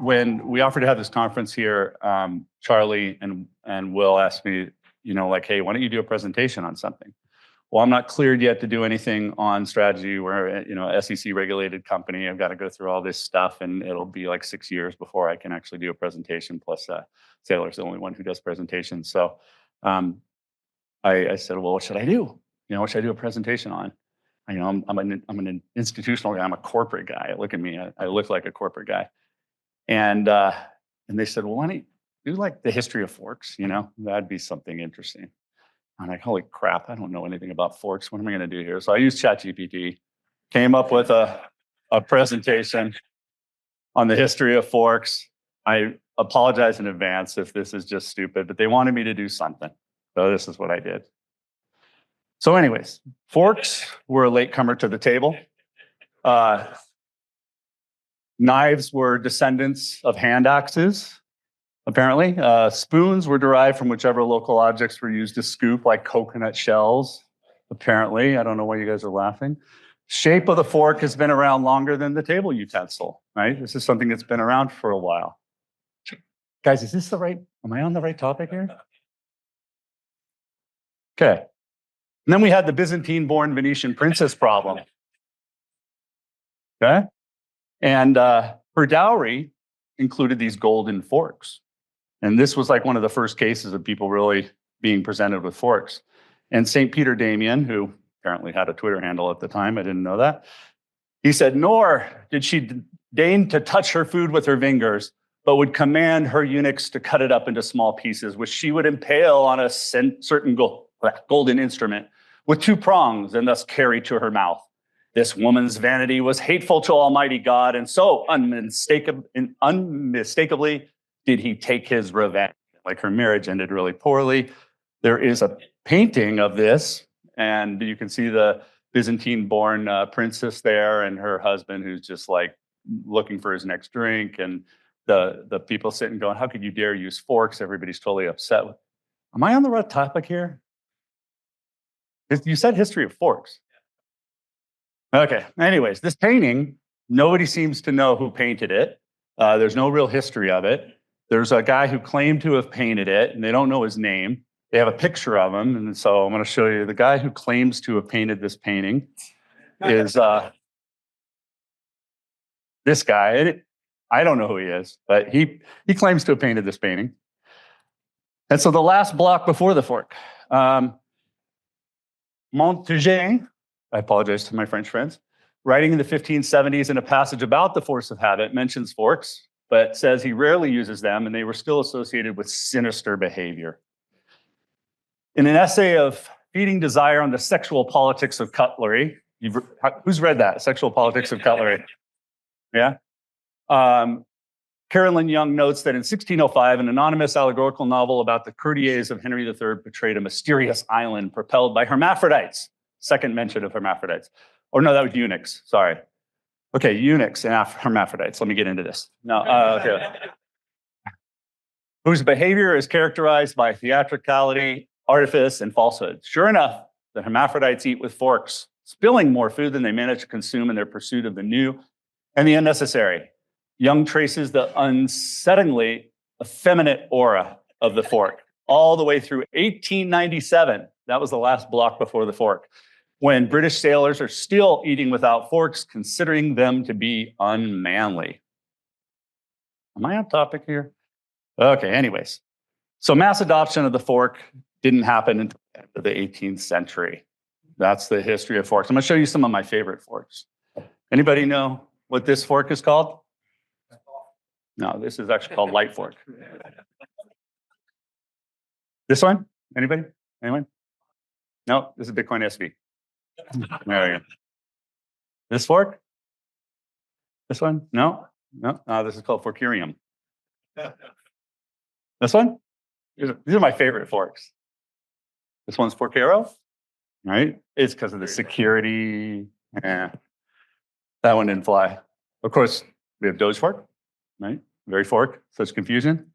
when we offered to have this conference here, Charlie and Will asked me, like, hey, why don't you do a presentation on something? Well, I'm not cleared yet to do anything on strategy. We're, SEC regulated company. I've got to go through all this stuff, and it'll be like 6 years before I can actually do a presentation. Plus, Sailor's the only one who does presentations. So I said, well, what should I do? What should I do a presentation on? I'm an institutional guy. I'm a corporate guy. Look at me. I look like a corporate guy. And they said, well, why don't you do like the history of forks? That'd be something interesting. I'm like, holy crap, I don't know anything about forks. What am I going to do here? So I used ChatGPT, came up with a presentation on the history of forks. I apologize in advance if this is just stupid, but they wanted me to do something. So this is what I did. So anyways, forks were a latecomer to the table. Knives were descendants of hand axes. Apparently, spoons were derived from whichever local objects were used to scoop, like coconut shells. Apparently, I don't know why you guys are laughing. Shape of the fork has been around longer than the table utensil, right? This is something that's been around for a while. Guys, am I on the right topic here? Okay. And then we had the Byzantine-born Venetian princess problem. Okay. And her dowry included these golden forks. And this was like one of the first cases of people really being presented with forks. And St. Peter Damian, who apparently had a Twitter handle at the time, I didn't know that, he said, nor did she deign to touch her food with her fingers, but would command her eunuchs to cut it up into small pieces, which she would impale on a certain golden instrument with two prongs and thus carry to her mouth. This woman's vanity was hateful to Almighty God, and so unmistakably did he take his revenge. Like, her marriage ended really poorly. There is a painting of this, and you can see the Byzantine-born princess there and her husband, who's just like looking for his next drink, and the people sitting going, how could you dare use forks? Everybody's totally upset. Am I on the right topic here? You said history of forks. Okay, anyways, this painting, nobody seems to know who painted it. There's no real history of it. There's a guy who claimed to have painted it, and they don't know his name. They have a picture of him, and so I'm going to show you. The guy who claims to have painted this painting is this guy. I don't know who he is, but he claims to have painted this painting. And so the last block before the fork, Montaigne, I apologize to my French friends, writing in the 1570s in a passage about the force of habit, mentions forks, but says he rarely uses them, and they were still associated with sinister behavior. In an essay of Feeding Desire on the Sexual Politics of Cutlery, who's read that, Sexual Politics of Cutlery? Yeah? Carolyn Young notes that in 1605, an anonymous allegorical novel about the courtiers of Henry III portrayed a mysterious island propelled by hermaphrodites. Second mention of hermaphrodites. Or no, that was eunuchs, sorry. Okay, eunuchs and hermaphrodites. Let me get into this. No, okay. Whose behavior is characterized by theatricality, artifice, and falsehood. Sure enough, the hermaphrodites eat with forks, spilling more food than they manage to consume in their pursuit of the new and the unnecessary. Young traces the unsettlingly effeminate aura of the fork all the way through 1897. That was the last block before the fork, when British sailors are still eating without forks, considering them to be unmanly. Am I on topic here? Okay, anyways. So mass adoption of the fork didn't happen until the end of the 18th century. That's the history of forks. I'm going to show you some of my favorite forks. Anybody know what this fork is called? No, this is actually called light fork. This one? Anybody? Anyone? No, this is Bitcoin SV. There we go. This fork? This one? No? No, this is called Forkurium. This one? These are my favorite forks. This one's Forkero, right? It's because of the security. Yeah. That one didn't fly. Of course, we have Doge fork, right? Very fork, such confusion.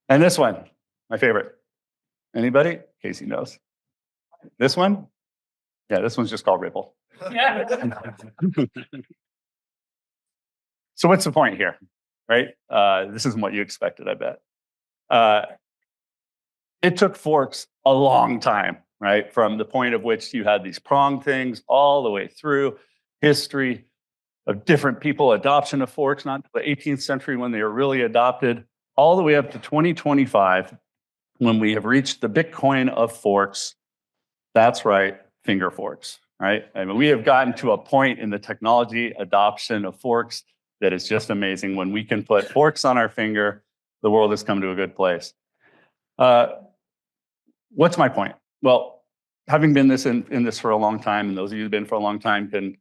And this one, my favorite. Anybody? Casey knows. This one? Yeah, this one's just called Ripple. So what's the point here? right? This isn't what you expected, I bet. It took forks a long time, right? From the point of which you had these prong things all the way through history of different people, adoption of forks, not the 18th century when they were really adopted, all the way up to 2025, when we have reached the Bitcoin of forks. That's right, finger forks, right? I mean, we have gotten to a point in the technology adoption of forks that is just amazing. When we can put forks on our finger, the world has come to a good place. What's my point? Well, having been in this for a long time, and those of you who've been for a long time can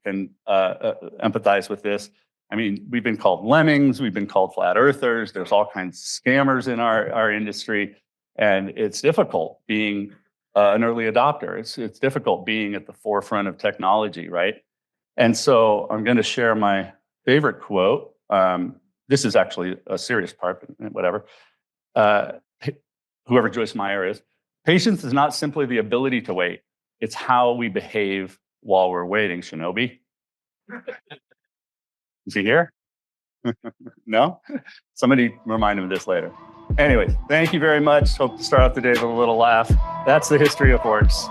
empathize with this. I mean, we've been called lemmings, we've been called flat earthers. There's all kinds of scammers in our industry, and it's difficult being an early adopter. It's difficult being at the forefront of technology, right? And so I'm going to share my favorite quote. This is actually a serious part, but whatever. Whoever Joyce Meyer is. Patience is not simply the ability to wait. It's how we behave while we're waiting, Shinobi. Is he here? No? Somebody remind him of this later. Anyways, thank you very much. Hope to start off the day with a little laugh. That's the history of forks.